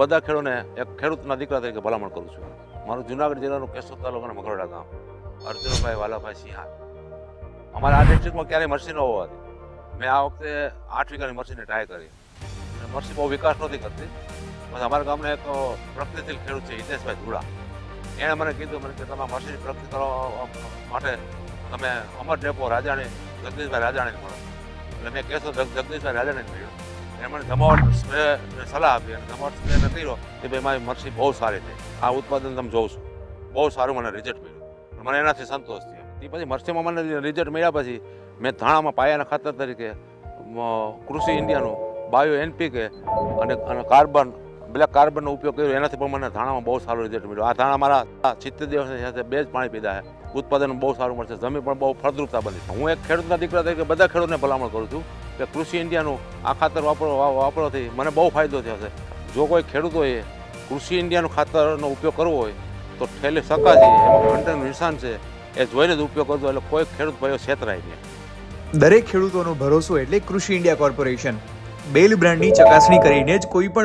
બધા ખેડૂતોને એક ખેડૂતના દીકરા તરીકે ભલામણ કરું છું. મારું જુનાગઢ જિલ્લાનું કેશોદ તાલુકાના મકરોડા ગામ, અર્જુનભાઈ વાલાભાઈ સિંહાર. અમારા આ ડિસ્ટ્રિક્ટમાં ક્યારેય મરસી ન હોવાથી મેં આ વખતે 8 વીઘાની મરસીને ટ્રાય કરી. મરસી બહુ વિકાસ નહોતી કરતી. બસ અમારા ગામના એક પ્રગતિશીલ ખેડૂત છે હિતેશભાઈ ધુડા, એણે મને કીધું કે તમે મરસીની પ્રગતિ કરવા માટે તમે અમર ડેપો રાજાણી જગદીશભાઈ રાજાણી મળો. એટલે મેં કેશોદ જગદીશભાઈ રાજાણી મળ્યો. એણે મને જમાવટ સ્પ્રે સલાહ આપી અને જમાવટ સ્પ્રે કર્યો કે ભાઈ મારી મરસી બહુ સારી થઈ. આ ઉત્પાદન તમે જોઉં છું બહુ સારું મને રિઝલ્ટ મળ્યું. મને એનાથી સંતોષ થયો. એ પછી મરસીમાં મને રિઝલ્ટ મળ્યા પછી મેં ધાણામાં પાયાના ખાતર તરીકે કૃષિ ઇન્ડિયાનું બાયો NPK અને કાર્બન બ્લેક કાર્બનનો ઉપયોગ કર્યો. એનાથી પણ મને ધાણામાં બહુ સારું રિઝલ્ટ મળ્યું. આ ધાણા મારા 70 દિવસની સાથે 2 જ પાણી પીધા છે. ઉત્પાદન બહુ સારું મળશે, જમીન પણ બહુ ફળદ્રુપતા બની. હું એક ખેડૂતના દીકરા તરીકે બધા ખેડૂતને ભલામણ કરું છું કે કૃષિ ઇન્ડિયાનું આ ખાતર વાપરવાથી મને બહુ ફાયદો થયો છે. જો કોઈ ખેડૂતોએ કૃષિ ઇન્ડિયાનું ખાતરનો ઉપયોગ કરવો હોય તો ઠેલી શકાશે, એમાં ઘંટાનું નિશાન છે, એ જોઈને જ ઉપયોગ કરજો. એટલે કોઈ ખેડૂત ભાઈઓ છેતરાય નહીં. દરેક ખેડૂતોનો ભરોસો એટલે કૃષિ ઇન્ડિયા કોર્પોરેશન. બેલ બ્રાન્ડની ચકાસણી કરીને જ કોઈ પણ